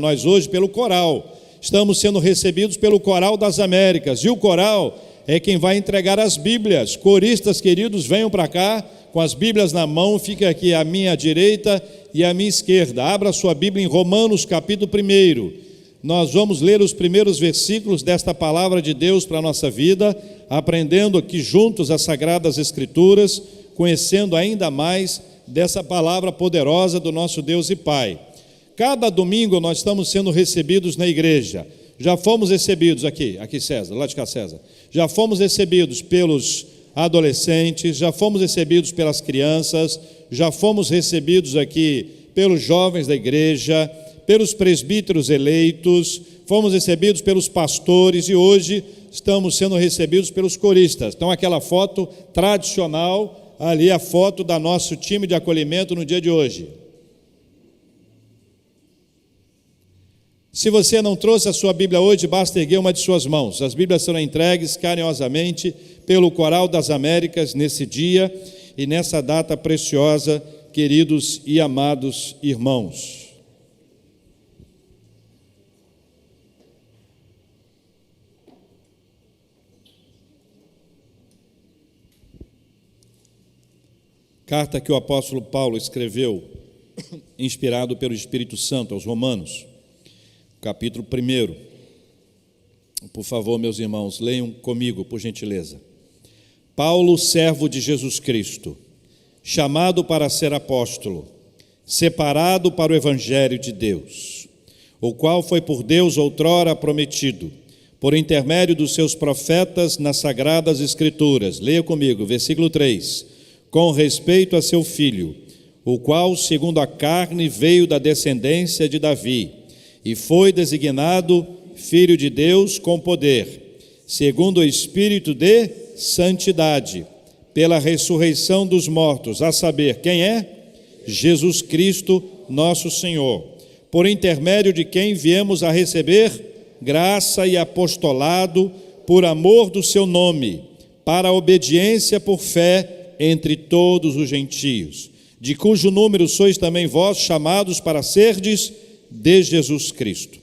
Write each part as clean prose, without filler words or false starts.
Nós hoje pelo coral, estamos sendo recebidos pelo Coral das Américas, e o coral é quem vai entregar as Bíblias. Coristas queridos, venham para cá com as Bíblias na mão, fica aqui à minha direita e à minha esquerda. Abra sua Bíblia em Romanos capítulo 1. Nós vamos ler os primeiros versículos desta palavra de Deus para a nossa vida, aprendendo aqui juntos as Sagradas Escrituras, conhecendo ainda mais dessa palavra poderosa do nosso Deus e Pai. Cada domingo nós estamos sendo recebidos na igreja. Já fomos recebidos aqui César, lá de cá César. Já fomos recebidos pelos adolescentes, já fomos recebidos pelas crianças, já fomos recebidos aqui pelos jovens da igreja, pelos presbíteros eleitos, fomos recebidos pelos pastores e hoje estamos sendo recebidos pelos coristas. Então aquela foto tradicional, ali a foto do nosso time de acolhimento no dia de hoje. Se você não trouxe a sua Bíblia hoje, basta erguer uma de suas mãos. As Bíblias serão entregues carinhosamente pelo Coral das Américas nesse dia e nessa data preciosa, queridos e amados irmãos. Carta que o apóstolo Paulo escreveu, inspirado pelo Espírito Santo aos Romanos. Capítulo 1. Por favor, meus irmãos, leiam comigo, por gentileza. Paulo, servo de Jesus Cristo, chamado para ser apóstolo, separado para o evangelho de Deus, o qual foi por Deus outrora prometido, por intermédio dos seus profetas nas sagradas Escrituras. Leia comigo, versículo 3. Com respeito a seu filho, o qual, segundo a carne, veio da descendência de Davi, e foi designado Filho de Deus com poder, segundo o Espírito de santidade, pela ressurreição dos mortos, a saber, quem é? Jesus Cristo, nosso Senhor, por intermédio de quem viemos a receber graça e apostolado por amor do seu nome, para a obediência por fé entre todos os gentios, de cujo número sois também vós chamados para serdes de Jesus Cristo.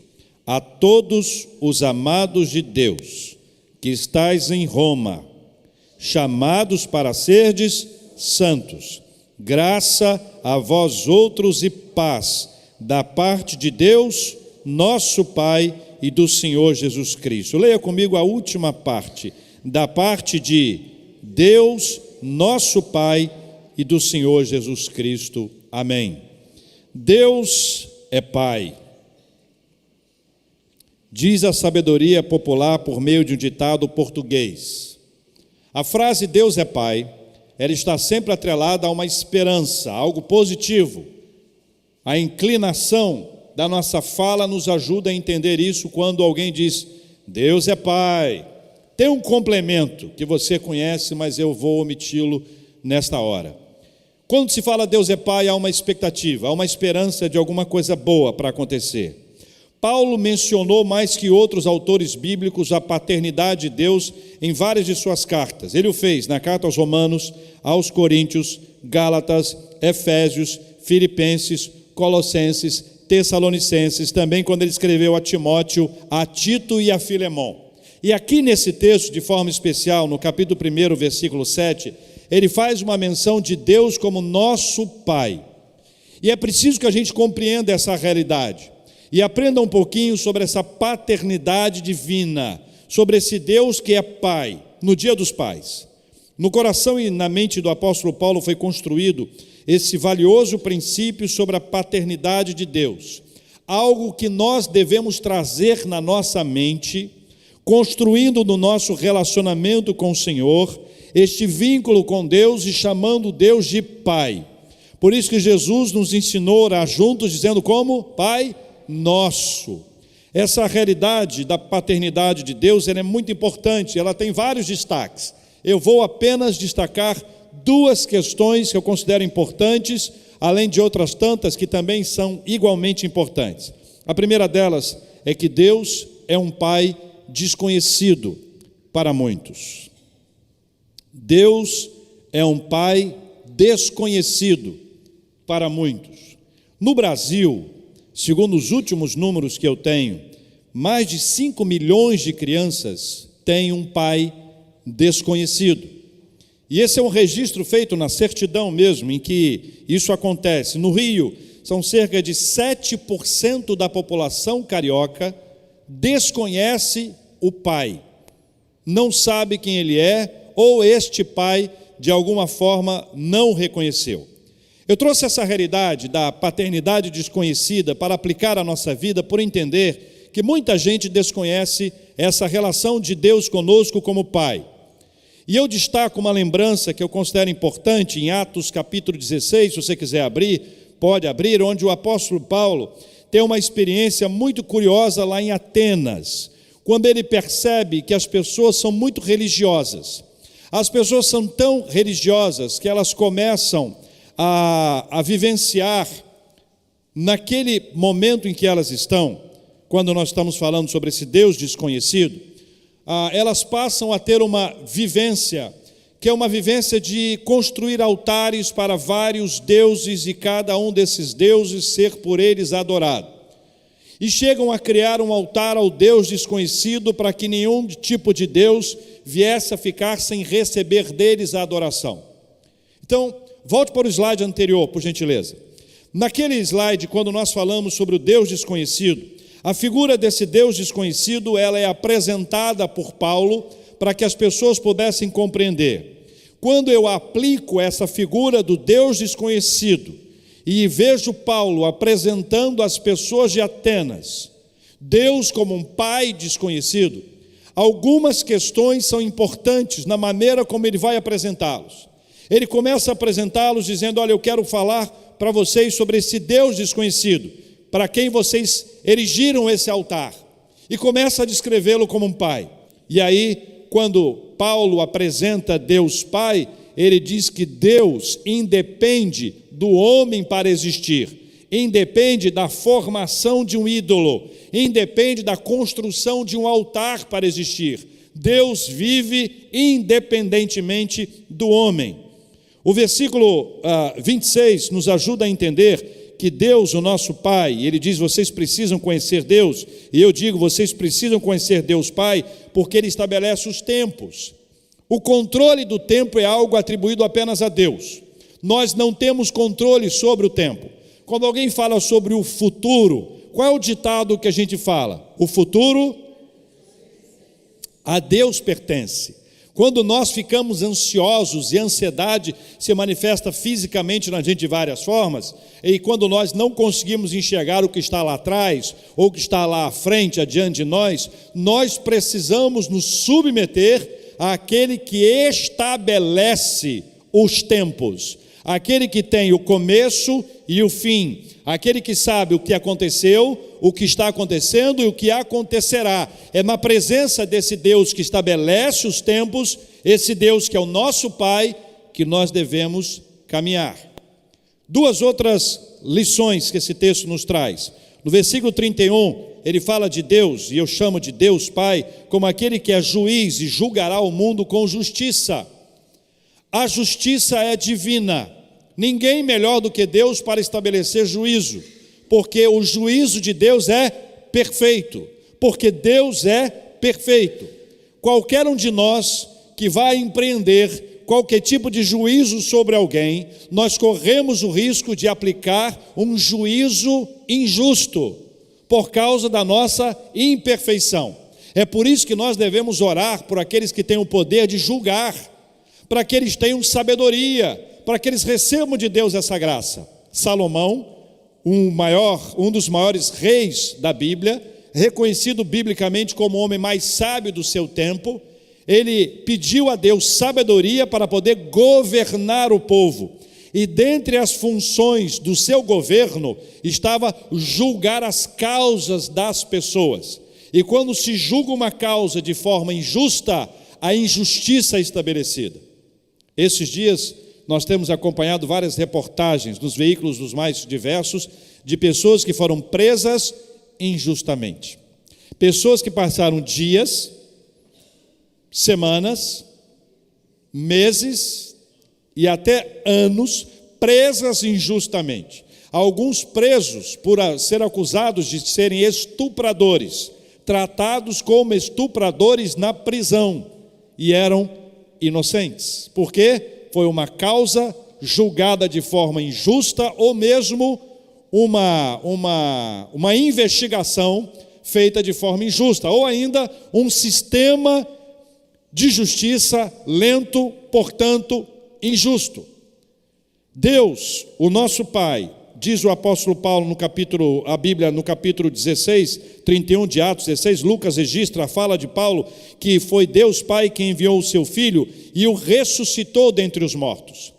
A todos os amados de Deus, que estais em Roma, chamados para serdes santos, graça a vós outros e paz, da parte de Deus, nosso Pai, e do Senhor Jesus Cristo. Leia comigo a última parte, da parte de Deus, nosso Pai, e do Senhor Jesus Cristo. Amém. Deus é Pai. Diz a sabedoria popular por meio de um ditado português. A frase Deus é Pai, ela está sempre atrelada a uma esperança, a algo positivo. A inclinação da nossa fala nos ajuda a entender isso quando alguém diz Deus é Pai. Tem um complemento que você conhece, mas eu vou omiti-lo nesta hora. Quando se fala Deus é Pai, há uma expectativa, há uma esperança de alguma coisa boa para acontecer. Paulo mencionou mais que outros autores bíblicos a paternidade de Deus em várias de suas cartas. Ele o fez na carta aos Romanos, aos Coríntios, Gálatas, Efésios, Filipenses, Colossenses, Tessalonicenses, também quando ele escreveu a Timóteo, a Tito e a Filemon. E aqui nesse texto, de forma especial, no capítulo 1, versículo 7, ele faz uma menção de Deus como nosso Pai. E é preciso que a gente compreenda essa realidade e aprenda um pouquinho sobre essa paternidade divina, sobre esse Deus que é Pai, no dia dos pais. No coração e na mente do apóstolo Paulo foi construído esse valioso princípio sobre a paternidade de Deus, algo que nós devemos trazer na nossa mente, construindo no nosso relacionamento com o Senhor, este vínculo com Deus e chamando Deus de Pai. Por isso que Jesus nos ensinou a orar juntos, dizendo como? Pai nosso. Essa realidade da paternidade de Deus, ela é muito importante, ela tem vários destaques. Eu vou apenas destacar duas questões que eu considero importantes, além de outras tantas que também são igualmente importantes. A primeira delas é que Deus é um Pai desconhecido para muitos. Deus é um Pai desconhecido para muitos. No Brasil, segundo os últimos números que eu tenho, mais de 5 milhões de crianças têm um pai desconhecido. E esse é um registro feito na certidão mesmo, em que isso acontece. No Rio, são cerca de 7% da população carioca desconhece o pai, não sabe quem ele é, ou este pai, de alguma forma, não o reconheceu. Eu trouxe essa realidade da paternidade desconhecida para aplicar à nossa vida, por entender que muita gente desconhece essa relação de Deus conosco como pai. E eu destaco uma lembrança que eu considero importante em Atos capítulo 16, se você quiser abrir, pode abrir, onde o apóstolo Paulo tem uma experiência muito curiosa lá em Atenas, quando ele percebe que as pessoas são muito religiosas. As pessoas são tão religiosas que elas começam a vivenciar, naquele momento em que elas estão, quando nós estamos falando sobre esse Deus desconhecido, elas passam a ter uma vivência, que é uma vivência de construir altares para vários deuses e cada um desses deuses ser por eles adorado. E chegam a criar um altar ao Deus desconhecido para que nenhum tipo de Deus viesse a ficar sem receber deles a adoração. Então, volte para o slide anterior, por gentileza. Naquele slide, quando nós falamos sobre o Deus desconhecido, a figura desse Deus desconhecido, ela é apresentada por Paulo para que as pessoas pudessem compreender. Quando eu aplico essa figura do Deus desconhecido e vejo Paulo apresentando às pessoas de Atenas Deus como um pai desconhecido, algumas questões são importantes na maneira como ele vai apresentá-los. Ele começa a apresentá-los dizendo: olha, eu quero falar para vocês sobre esse Deus desconhecido, para quem vocês erigiram esse altar, e começa a descrevê-lo como um pai. E aí, quando Paulo apresenta Deus Pai, ele diz que Deus independe do homem para existir, independe da formação de um ídolo, independe da construção de um altar para existir. Deus vive independentemente do homem. O versículo 26 nos ajuda a entender que Deus, o nosso Pai, ele diz: vocês precisam conhecer Deus, e eu digo, vocês precisam conhecer Deus Pai, porque ele estabelece os tempos. O controle do tempo é algo atribuído apenas a Deus. Nós não temos controle sobre o tempo. Quando alguém fala sobre o futuro, qual é o ditado que a gente fala? O futuro a Deus pertence. Quando nós ficamos ansiosos, e a ansiedade se manifesta fisicamente na gente de várias formas, e quando nós não conseguimos enxergar o que está lá atrás, ou o que está lá à frente, adiante de nós, nós precisamos nos submeter àquele que estabelece os tempos, aquele que tem o começo e o fim, aquele que sabe o que aconteceu, o que está acontecendo e o que acontecerá. É na presença desse Deus que estabelece os tempos, esse Deus que é o nosso Pai, que nós devemos caminhar. Duas outras lições que esse texto nos traz. No versículo 31, ele fala de Deus, e eu chamo de Deus Pai, como aquele que é juiz e julgará o mundo com justiça. A justiça é divina. Ninguém melhor do que Deus para estabelecer juízo, porque o juízo de Deus é perfeito, porque Deus é perfeito. Qualquer um de nós que vai empreender qualquer tipo de juízo sobre alguém, nós corremos o risco de aplicar um juízo injusto, por causa da nossa imperfeição. É por isso que nós devemos orar por aqueles que têm o poder de julgar, para que eles tenham sabedoria, para que eles recebam de Deus essa graça. Salomão, um dos maiores reis da Bíblia, reconhecido biblicamente como o homem mais sábio do seu tempo, ele pediu a Deus sabedoria para poder governar o povo. E dentre as funções do seu governo estava julgar as causas das pessoas. E quando se julga uma causa de forma injusta, a injustiça é estabelecida. Esses dias nós temos acompanhado várias reportagens nos veículos dos mais diversos de pessoas que foram presas injustamente. Pessoas que passaram dias, semanas, meses e até anos presas injustamente. alguns presos por ser acusados de serem estupradores, tratados como estupradores na prisão, e eram inocentes. Por quê? Foi uma causa julgada de forma injusta, ou mesmo uma investigação feita de forma injusta, ou ainda um sistema de justiça lento, portanto, injusto. Deus, o nosso Pai, diz o apóstolo Paulo a Bíblia no capítulo 16, 31 de Atos 16, Lucas registra a fala de Paulo, que foi Deus Pai quem enviou o seu Filho e o ressuscitou dentre os mortos.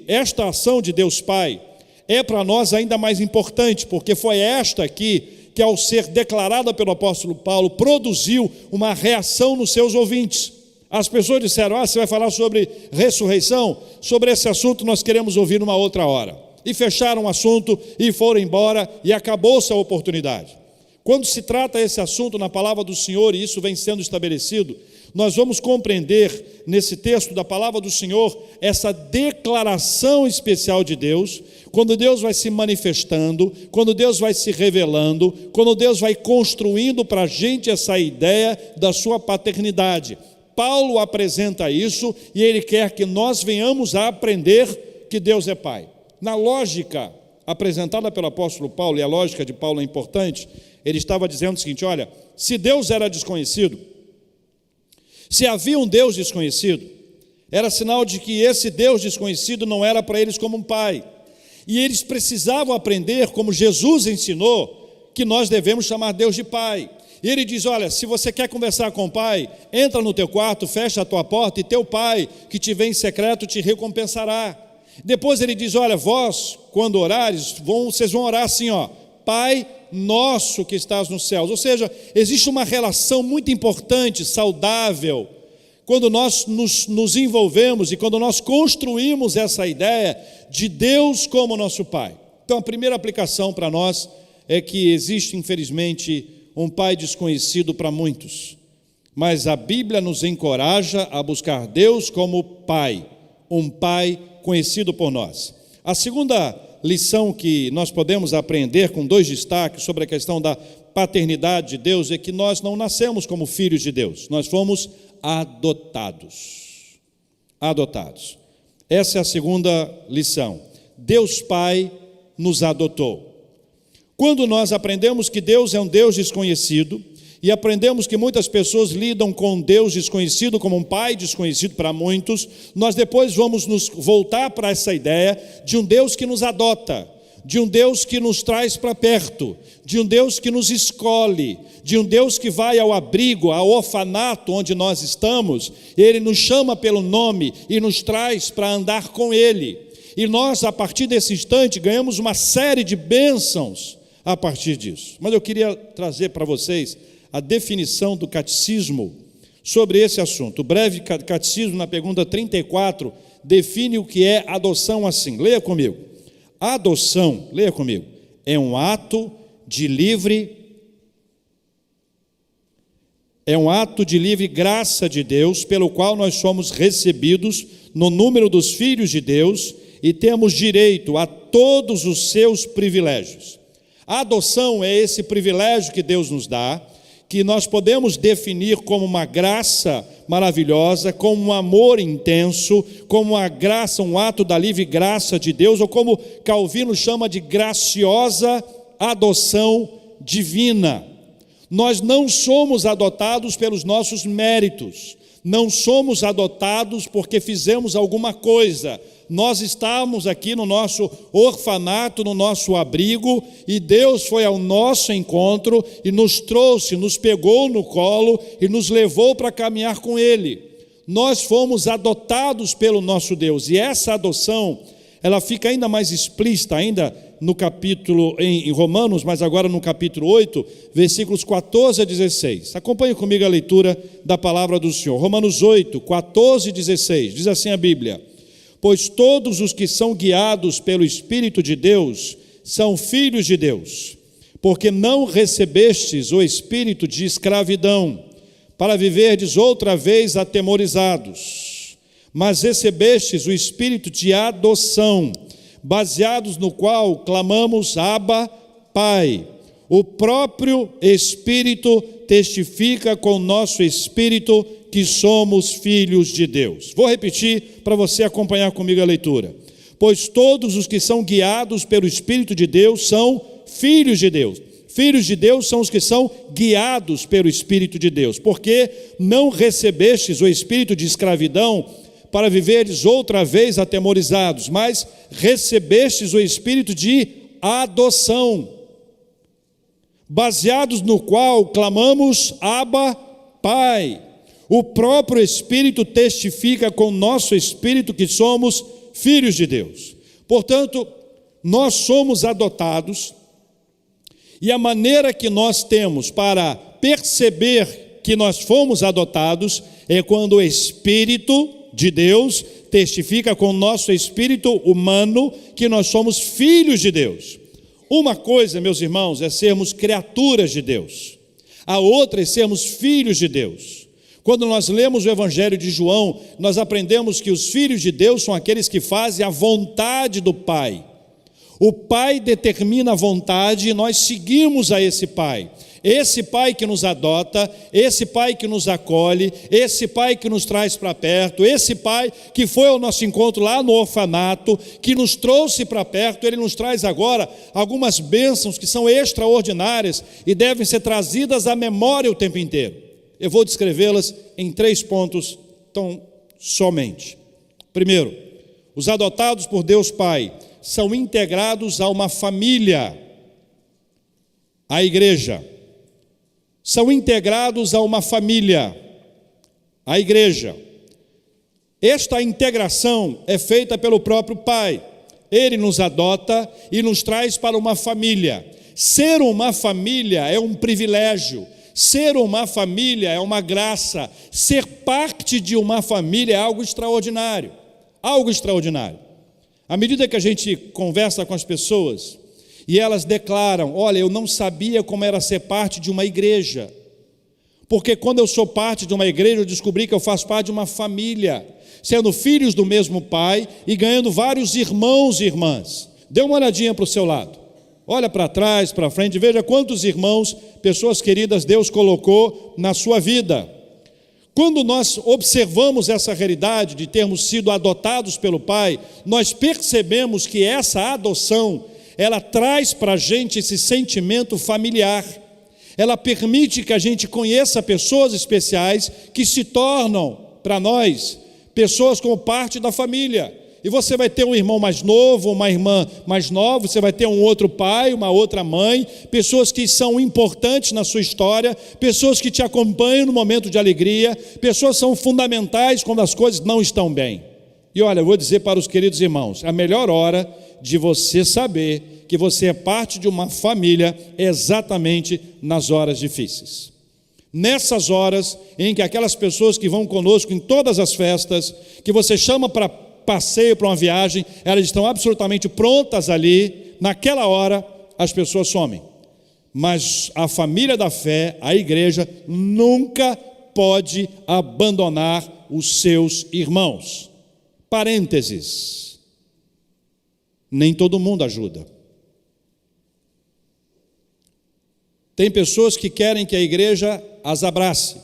Esta ação de Deus Pai é para nós ainda mais importante, porque foi esta aqui que, ao ser declarada pelo apóstolo Paulo, produziu uma reação nos seus ouvintes. As pessoas disseram: você vai falar sobre ressurreição? Sobre esse assunto nós queremos ouvir numa outra hora. E fecharam o assunto e foram embora, e acabou-se a oportunidade. Quando se trata esse assunto na palavra do Senhor, e isso vem sendo estabelecido, nós vamos compreender nesse texto da palavra do Senhor essa declaração especial de Deus, quando Deus vai se manifestando, quando Deus vai se revelando, quando Deus vai construindo para a gente essa ideia da sua paternidade. Paulo apresenta isso e ele quer que nós venhamos a aprender que Deus é Pai. Na lógica apresentada pelo apóstolo Paulo, e a lógica de Paulo é importante, ele estava dizendo o seguinte: olha, se Deus era desconhecido, se havia um Deus desconhecido, era sinal de que esse Deus desconhecido não era para eles como um pai. E eles precisavam aprender, como Jesus ensinou, que nós devemos chamar Deus de Pai. E ele diz: olha, se você quer conversar com o Pai, entra no teu quarto, fecha a tua porta, e teu Pai, que te vê em secreto, te recompensará. Depois ele diz: olha, vós, quando orares, vocês vão orar assim, ó: Pai nosso que estás nos céus. Ou seja, existe uma relação muito importante, saudável, quando nós nos envolvemos e quando nós construímos essa ideia de Deus como nosso Pai. Então, a primeira aplicação para nós é que existe, infelizmente, um Pai desconhecido para muitos, mas a Bíblia nos encoraja a buscar Deus como Pai, um Pai conhecido por nós. A segunda lição que nós podemos aprender, com dois destaques sobre a questão da paternidade de Deus, é que nós não nascemos como filhos de Deus, nós fomos adotados. Adotados. Essa é a segunda lição. Deus Pai nos adotou. Quando nós aprendemos que Deus é um Deus desconhecido, e aprendemos que muitas pessoas lidam com Deus desconhecido como um pai desconhecido para muitos, nós depois vamos nos voltar para essa ideia de um Deus que nos adota, de um Deus que nos traz para perto, de um Deus que nos escolhe, de um Deus que vai ao abrigo, ao orfanato onde nós estamos, Ele nos chama pelo nome e nos traz para andar com Ele. E nós, a partir desse instante, ganhamos uma série de bênçãos a partir disso. Mas eu queria trazer para vocês a definição do catecismo sobre esse assunto. O breve catecismo, na pergunta 34, define o que é adoção assim. Leia comigo. A adoção, leia comigo, é um ato de livre graça de Deus, pelo qual nós somos recebidos no número dos filhos de Deus e temos direito a todos os seus privilégios. A adoção é esse privilégio que Deus nos dá, que nós podemos definir como uma graça maravilhosa, como um amor intenso, como uma graça, um ato da livre graça de Deus, ou como Calvino chama de graciosa adoção divina. Nós não somos adotados pelos nossos méritos, não somos adotados porque fizemos alguma coisa. Nós estávamos aqui no nosso orfanato, no nosso abrigo, e Deus foi ao nosso encontro e nos trouxe, nos pegou no colo e nos levou para caminhar com Ele. Nós fomos adotados pelo nosso Deus, e essa adoção, ela fica ainda mais explícita, ainda no capítulo, em Romanos, mas agora no capítulo 8, versículos 14 a 16. Acompanhe comigo a leitura da palavra do Senhor. Romanos 8, 14 e 16, diz assim a Bíblia: pois todos os que são guiados pelo Espírito de Deus são filhos de Deus, porque não recebestes o espírito de escravidão, para viverdes outra vez atemorizados, mas recebestes o espírito de adoção, baseados no qual clamamos Abba, Pai. O próprio Espírito testifica com o nosso espírito que somos filhos de Deus. Vou repetir para você acompanhar comigo a leitura. Pois todos os que são guiados pelo Espírito de Deus são filhos de Deus. Filhos de Deus são os que são guiados pelo Espírito de Deus. Porque não recebestes o espírito de escravidão para viveres outra vez atemorizados, mas recebestes o espírito de adoção, baseados no qual clamamos Abba, Pai. O próprio Espírito testifica com o nosso espírito que somos filhos de Deus. Portanto, nós somos adotados, e a maneira que nós temos para perceber que nós fomos adotados é quando o Espírito de Deus testifica com o nosso espírito humano que nós somos filhos de Deus. Uma coisa, meus irmãos, é sermos criaturas de Deus. A outra é sermos filhos de Deus. Quando nós lemos o Evangelho de João, nós aprendemos que os filhos de Deus são aqueles que fazem a vontade do Pai. O Pai determina a vontade e nós seguimos a esse Pai. Esse Pai que nos adota, esse Pai que nos acolhe, esse Pai que nos traz para perto, esse Pai que foi ao nosso encontro lá no orfanato, que nos trouxe para perto, Ele nos traz agora algumas bênçãos que são extraordinárias e devem ser trazidas à memória o tempo inteiro. Eu vou descrevê-las em 3 pontos tão somente. Primeiro, os adotados por Deus Pai são integrados a uma família, a igreja. São integrados a uma família, a igreja. Esta integração é feita pelo próprio Pai. Ele nos adota e nos traz para uma família. Ser uma família é um privilégio. Ser uma família é uma graça. Ser parte de uma família é algo extraordinário. Algo extraordinário. À medida que a gente conversa com as pessoas, e elas declaram, olha, eu não sabia como era ser parte de uma igreja, porque quando eu sou parte de uma igreja, eu descobri que eu faço parte de uma família, sendo filhos do mesmo pai e ganhando vários irmãos e irmãs. Dê uma olhadinha para o seu lado, olha para trás, para frente, veja quantos irmãos, pessoas queridas, Deus colocou na sua vida. Quando nós observamos essa realidade de termos sido adotados pelo Pai, nós percebemos que essa adoção, ela traz para a gente esse sentimento familiar. Ela permite que a gente conheça pessoas especiais que se tornam, para nós, pessoas como parte da família. E você vai ter um irmão mais novo, uma irmã mais nova, você vai ter um outro pai, uma outra mãe, pessoas que são importantes na sua história, pessoas que te acompanham no momento de alegria, pessoas que são fundamentais quando as coisas não estão bem. E olha, eu vou dizer para os queridos irmãos, a melhor hora de você saber que você é parte de uma família é exatamente nas horas difíceis. Nessas horas em que aquelas pessoas que vão conosco em todas as festas, que você chama para passeio, para uma viagem, elas estão absolutamente prontas ali, naquela hora as pessoas somem. Mas a família da fé, a igreja, nunca pode abandonar os seus irmãos. Parênteses, nem todo mundo ajuda. Tem pessoas que querem que a igreja as abrace,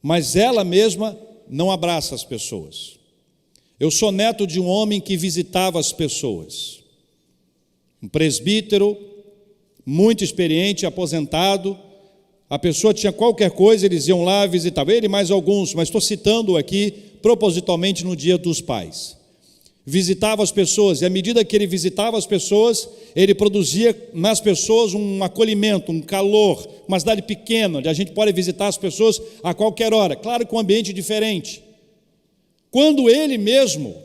mas ela mesma não abraça as pessoas. Eu sou neto de um homem que visitava as pessoas, um presbítero, muito experiente, aposentado. A pessoa tinha qualquer coisa, eles iam lá visitar ele e mais alguns, mas estou citando aqui propositalmente no Dia dos Pais. Visitava as pessoas, e à medida que ele visitava as pessoas, ele produzia nas pessoas um acolhimento, um calor, uma cidade pequena, onde a gente pode visitar as pessoas a qualquer hora, claro que um ambiente diferente. Quando ele mesmo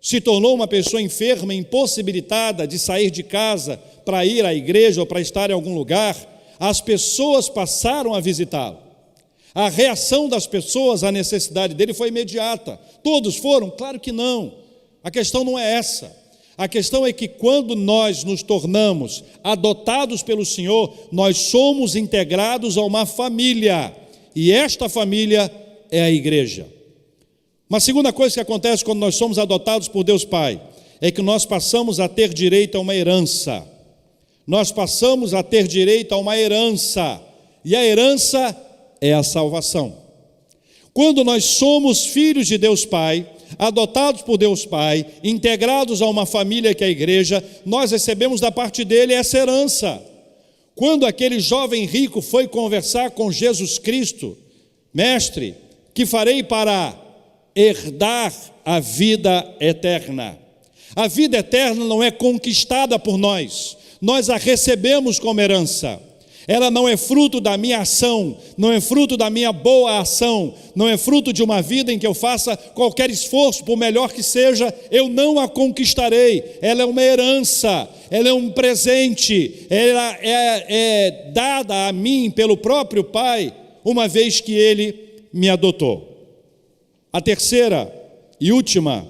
se tornou uma pessoa enferma, impossibilitada de sair de casa para ir à igreja ou para estar em algum lugar, as pessoas passaram a visitá-lo. A reação das pessoas à necessidade dele foi imediata. Todos foram? Claro que não. A questão não é essa. A questão é que quando nós nos tornamos adotados pelo Senhor, nós somos integrados a uma família. E esta família é a igreja. Uma segunda coisa que acontece quando nós somos adotados por Deus Pai é que nós passamos a ter direito a uma herança. Nós passamos a ter direito a uma herança, e a herança é a salvação. Quando nós somos filhos de Deus Pai, adotados por Deus Pai, integrados a uma família que é a igreja, nós recebemos da parte dele essa herança. Quando aquele jovem rico foi conversar com Jesus Cristo, mestre, que farei para herdar a vida eterna? A vida eterna não é conquistada por nós a recebemos como herança. Ela não é fruto da minha ação, não é fruto da minha boa ação, não é fruto de uma vida em que eu faça qualquer esforço, por melhor que seja, eu não a conquistarei. Ela é uma herança, ela é um presente, ela é dada a mim pelo próprio Pai, uma vez que Ele me adotou. A terceira e última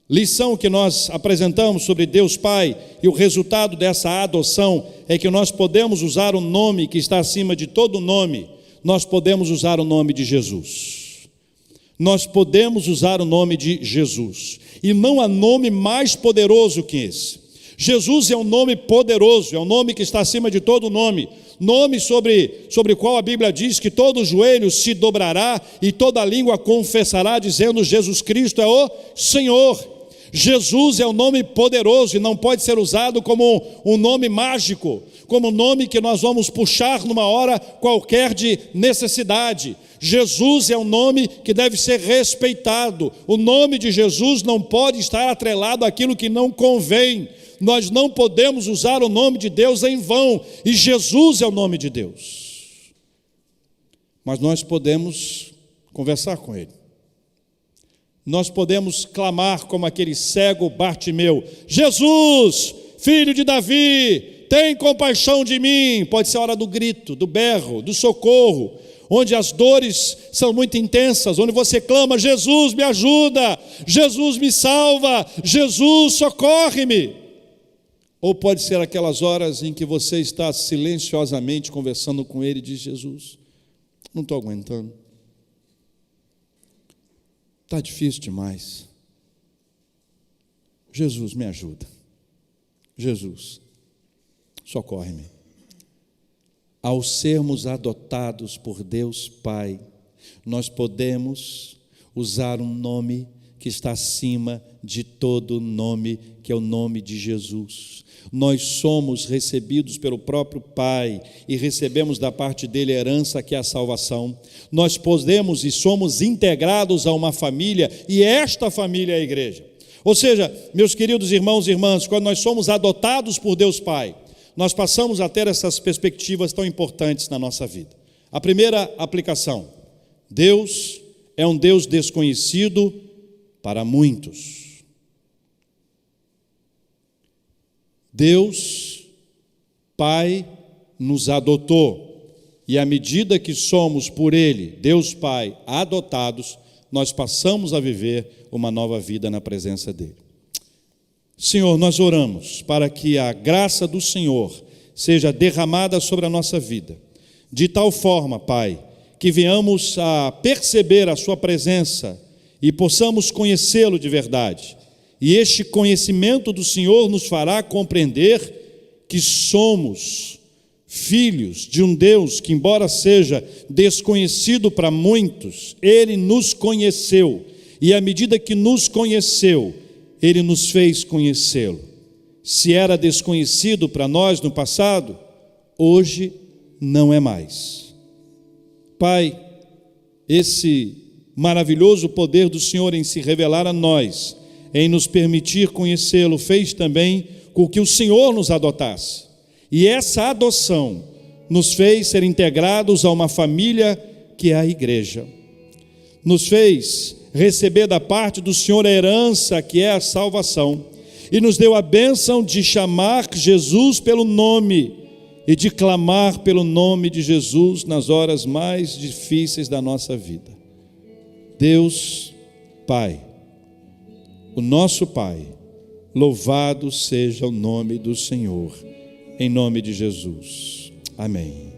lição que nós apresentamos sobre Deus Pai e o resultado dessa adoção é que nós podemos usar o nome que está acima de todo nome. Nós podemos usar o nome de Jesus. Nós podemos usar o nome de Jesus. E não há nome mais poderoso que esse. Jesus é um nome poderoso, é um nome que está acima de todo nome. Nome sobre o qual a Bíblia diz que todo joelho se dobrará e toda língua confessará, dizendo: Jesus Cristo é o Senhor. Jesus é um nome poderoso e não pode ser usado como um nome mágico, como um nome que nós vamos puxar numa hora qualquer de necessidade. Jesus é um nome que deve ser respeitado. O nome de Jesus não pode estar atrelado àquilo que não convém. Nós não podemos usar o nome de Deus em vão, e Jesus é o nome de Deus. Mas nós podemos conversar com Ele. Nós podemos clamar como aquele cego Bartimeu: Jesus, filho de Davi, tem compaixão de mim. Pode ser a hora do grito, do berro, do socorro, onde as dores são muito intensas, onde você clama: Jesus, me ajuda, Jesus, me salva, Jesus, socorre-me. Ou pode ser aquelas horas em que você está silenciosamente conversando com Ele e diz: Jesus, não estou aguentando. Está difícil demais. Jesus, me ajuda. Jesus, socorre-me. Ao sermos adotados por Deus Pai, nós podemos usar um nome que está acima de todo nome, que é o nome de Jesus. Nós somos recebidos pelo próprio Pai e recebemos da parte dele a herança, que é a salvação. Nós podemos e somos integrados a uma família, e esta família é a igreja. Ou seja, meus queridos irmãos e irmãs, quando nós somos adotados por Deus Pai, nós passamos a ter essas perspectivas tão importantes na nossa vida. A primeira aplicação: Deus é um Deus desconhecido para muitos. Deus Pai nos adotou, e à medida que somos por Ele, Deus Pai, adotados, nós passamos a viver uma nova vida na presença dEle. Senhor, nós oramos para que a graça do Senhor seja derramada sobre a nossa vida, de tal forma, Pai, que venhamos a perceber a Sua presença e possamos conhecê-lo de verdade. E este conhecimento do Senhor nos fará compreender que somos filhos de um Deus que, embora seja desconhecido para muitos, Ele nos conheceu, e à medida que nos conheceu, Ele nos fez conhecê-lo. Se era desconhecido para nós no passado, hoje não é mais. Pai, esse maravilhoso poder do Senhor em se revelar a nós, em nos permitir conhecê-lo, fez também com que o Senhor nos adotasse. E essa adoção nos fez ser integrados a uma família que é a igreja. Nos fez receber da parte do Senhor a herança, que é a salvação. E nos deu a bênção de chamar Jesus pelo nome e de clamar pelo nome de Jesus nas horas mais difíceis da nossa vida. Deus Pai, o nosso Pai, louvado seja o nome do Senhor, em nome de Jesus. Amém.